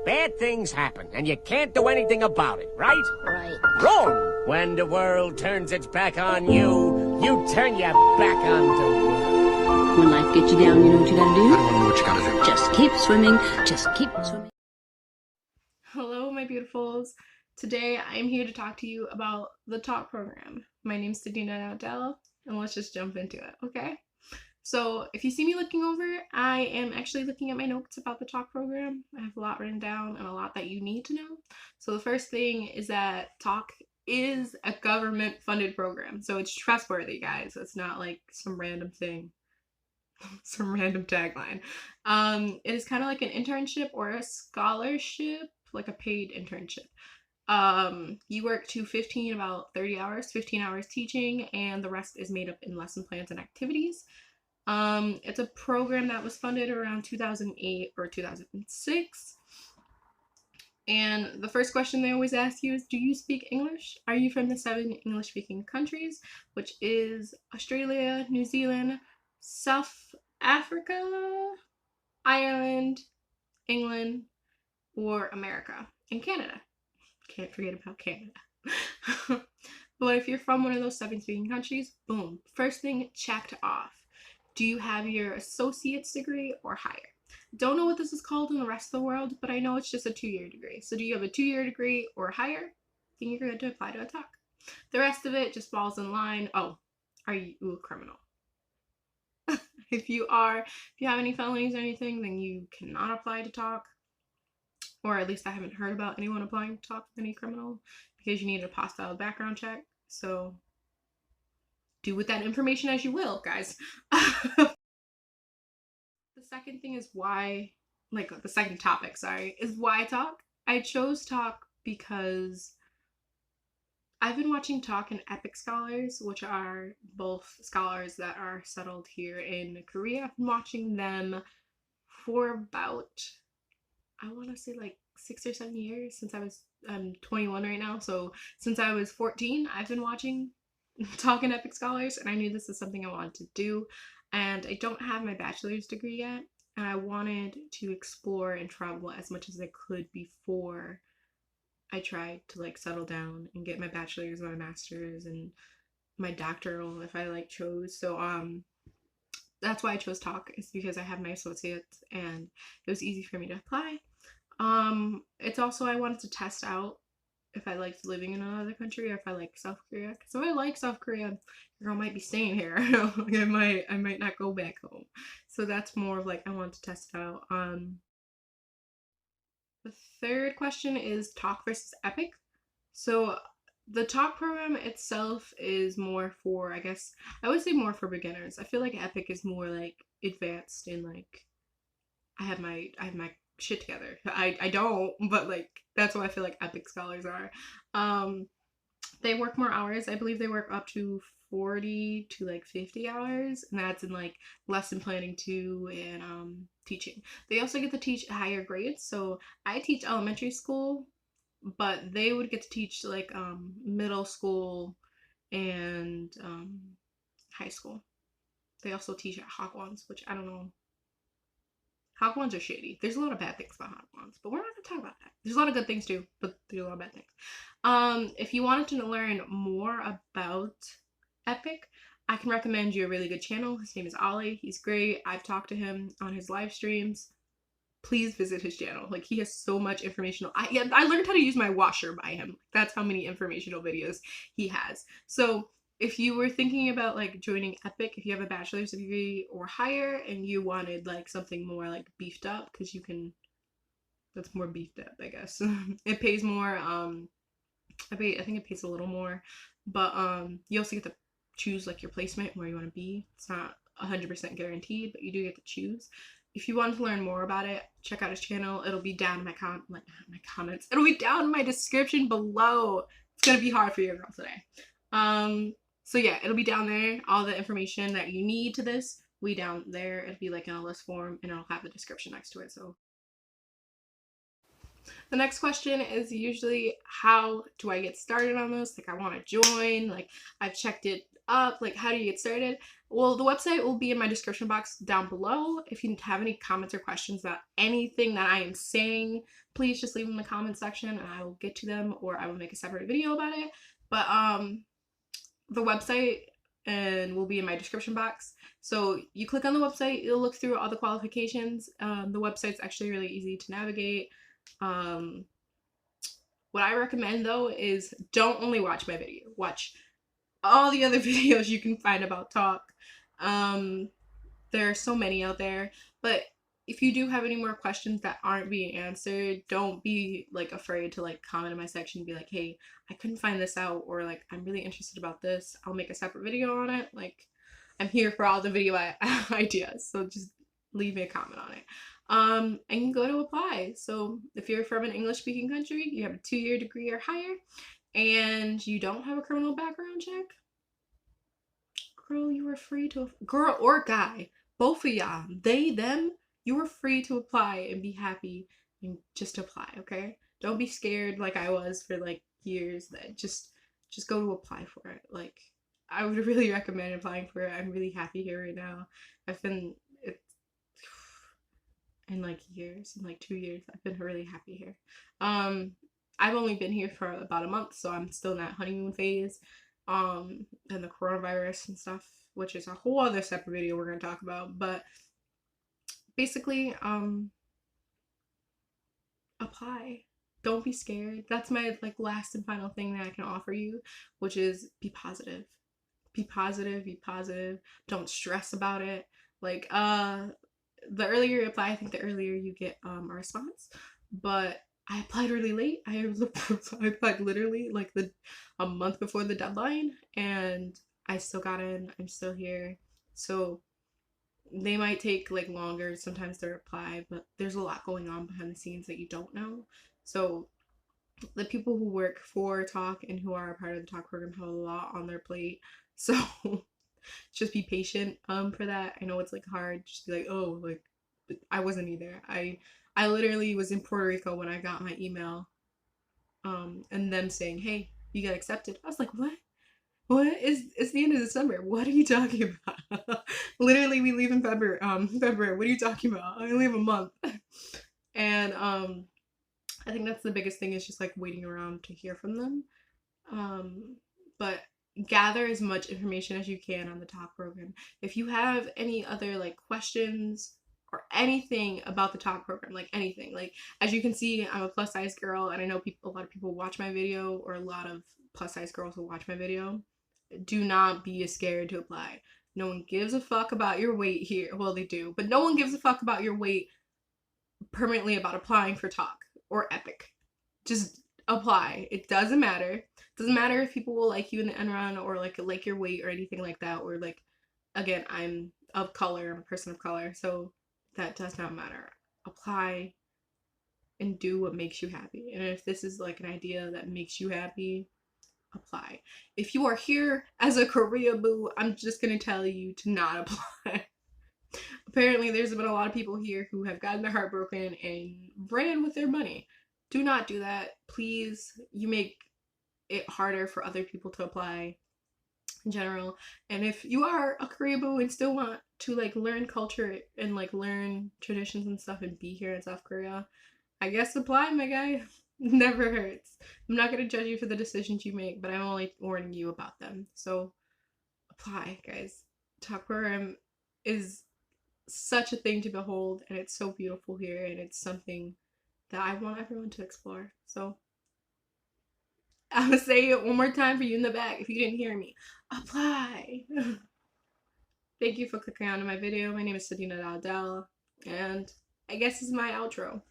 bad things happen, and you can't do anything about it, right? Right. Wrong! When the world turns its back on you, you turn your back on the world. When life gets you down, you know what you gotta do? I don't want to know what you gotta do. Just keep swimming. Just keep swimming. Hello, my beautifuls. Today, I'm here to talk to you about the Talk program. My name's Sadina Nadell, and let's just jump into it, okay? So, if you see me looking over, I am actually looking at my notes about the Talk program. I have a lot written down and a lot that you need to know. So, the first thing is that Talk is a government-funded program, so it's trustworthy, guys. It's not like some random thing. Some random tagline. It is kind of like an internship or a scholarship, like a paid internship. You work to 15 hours teaching, and the rest is made up in lesson plans and activities. It's a program that was funded around 2008 or 2006. And the first question they always ask you is, do you speak English? Are you from the 7 English-speaking countries, which is Australia, New Zealand, South Africa, Ireland, England, or America, and Canada. Can't forget about Canada. But if you're from one of those 7 speaking countries, boom, first thing checked off. Do you have your associate's degree or higher? Don't know what this is called in the rest of the world, but I know it's just a 2-year degree. So do you have a 2-year degree or higher? Then you're good to apply to a Talk. The rest of it just falls in line. Oh, are you a criminal? If you have any felonies or anything, then you cannot apply to Talk. Or at least I haven't heard about anyone applying to Talk with any criminal, because you need a hostile background check. So do with that information as you will, guys. The second thing is the second topic, is why Talk. I chose Talk because I've been watching Talk and Epik scholars, which are both scholars that are settled here in Korea. I've been watching them for about, I want to say like 6 or 7 years, since I'm 21 right now. So since I was 14, I've been watching Talk and Epik scholars, and I knew this is something I wanted to do. And I don't have my bachelor's degree yet, and I wanted to explore and travel as much as I could before I tried to settle down and get my bachelor's, my master's, and my doctoral if I chose. So that's why I chose Talk, is because I have my associates and it was easy for me to apply. It's also, I wanted to test out if I liked living in another country or if I like South Korea. Because if I like South Korea, girl might be staying here. I might not go back home. So that's more of I want to test it out. The third question is Talk versus Epik. So the Talk program itself is more for, I guess, I would say more for beginners. I feel like Epik is more advanced in I have my shit together. I don't, but that's what I feel like Epik scholars are. They work more hours. I believe they work up to 40 to 50 hours, and that's in lesson planning too, and teaching. They also get to teach higher grades. So I teach elementary school, but they would get to teach middle school and high school. They also teach at Hagwons, which I don't know. Hagwons are shady. There's a lot of bad things about Hagwons, but we're not going to talk about that. There's a lot of good things too, but there's a lot of bad things. If you wanted to learn more about Epik, I can recommend you a really good channel. His name is Ollie. He's great. I've talked to him on his live streams. Please visit his channel. He has so much informational. I learned how to use my washer by him. That's how many informational videos he has. So if you were thinking about joining Epik, if you have a bachelor's degree or higher and you wanted something more beefed up, because that's more beefed up, I guess. It pays more. I think it pays a little more, but you also get to choose your placement, where you want to be. It's not 100% guaranteed, but you do get to choose. If you want to learn more about it, check out his channel. It'll be down in my comments. It'll be down in my description below. It's gonna be hard for your girl today. So yeah, it'll be down there. All the information that you need to this will be down there. It'll be in a list form, and it'll have the description next to it. So the next question is usually, how do I get started on this? I want to join. I've checked it up? Like, how do you get started? Well, the website will be in my description box down below. If you have any comments or questions about anything that I am saying, please just leave them in the comment section and I will get to them, or I will make a separate video about it. But the website and will be in my description box. So you click on the website, you'll look through all the qualifications. The website's actually really easy to navigate. What I recommend though is don't only watch my video. Watch all the other videos you can find about Talk. There are so many out there, but if you do have any more questions that aren't being answered, don't be like afraid to like comment in my section and be like, hey, I couldn't find this out, or like, I'm really interested about this. I'll make a separate video on it. Like, I'm here for all the video ideas, so just leave me a comment on it. And go to apply. So if you're from an English speaking country, you have a 2-year degree or higher, and you don't have a criminal background check, girl, you are free to, girl or guy, both of y'all, they, them, you are free to apply and be happy and just apply, okay? Don't be scared like I was for like years. That just go to apply for it. Like, I would really recommend applying for it. I'm really happy here right now. I've been, in like years, in like 2 years, I've been really happy here. I've only been here for about a month, so I'm still in that honeymoon phase. And the coronavirus and stuff, which is a whole other separate video we're gonna talk about. But basically, apply. Don't be scared. That's my like last and final thing that I can offer you, which is be positive. Be positive, be positive. Don't stress about it. Like, the earlier you apply, I think the earlier you get a response. But I applied really late. I applied literally like a month before the deadline, and I still got in. I'm still here. So they might take like longer sometimes to reply, but there's a lot going on behind the scenes that you don't know. So the people who work for Talk and who are a part of the Talk program have a lot on their plate. So just be patient for that. I know it's like hard. Just be like, oh, like I wasn't either. I literally was in Puerto Rico when I got my email, and them saying, hey, you got accepted. I was like, what? It's the end of December. What are you talking about? Literally, we leave in February. February. What are you talking about? I only have a month. And I think that's the biggest thing, is just like waiting around to hear from them. But gather as much information as you can on the Talk program. If you have any other like questions or anything about the Talk program, like anything, like as you can see, I'm a plus size girl, and I know a lot of people watch my video, or a lot of plus size girls will watch my video. Do not be scared to apply. No one gives a fuck about your weight here. Well, they do, but no one gives a fuck about your weight permanently about applying for Talk or Epik. Just apply. It doesn't matter. It doesn't matter if people will like you in the end run, or like your weight or anything like that, or like, again, I'm of color, I'm a person of color, so that does not matter. Apply and do what makes you happy. And if this is like an idea that makes you happy, apply. If you are here as a Korea boo, I'm just gonna tell you to not apply. Apparently there's been a lot of people here who have gotten their heart broken and ran with their money. Do not do that, please. You make it harder for other people to apply in general. And if you are a Korea boo and still want to like learn culture and like learn traditions and stuff and be here in South Korea, I guess apply, my guy. Never hurts. I'm not going to judge you for the decisions you make, but I'm only warning you about them. So apply, guys. Talk program is such a thing to behold, and it's so beautiful here, and it's something that I want everyone to explore. So I'm going to say it one more time for you in the back if you didn't hear me. Apply. Thank you for clicking on my video. My name is Sadina Daldal, and I guess this is my outro.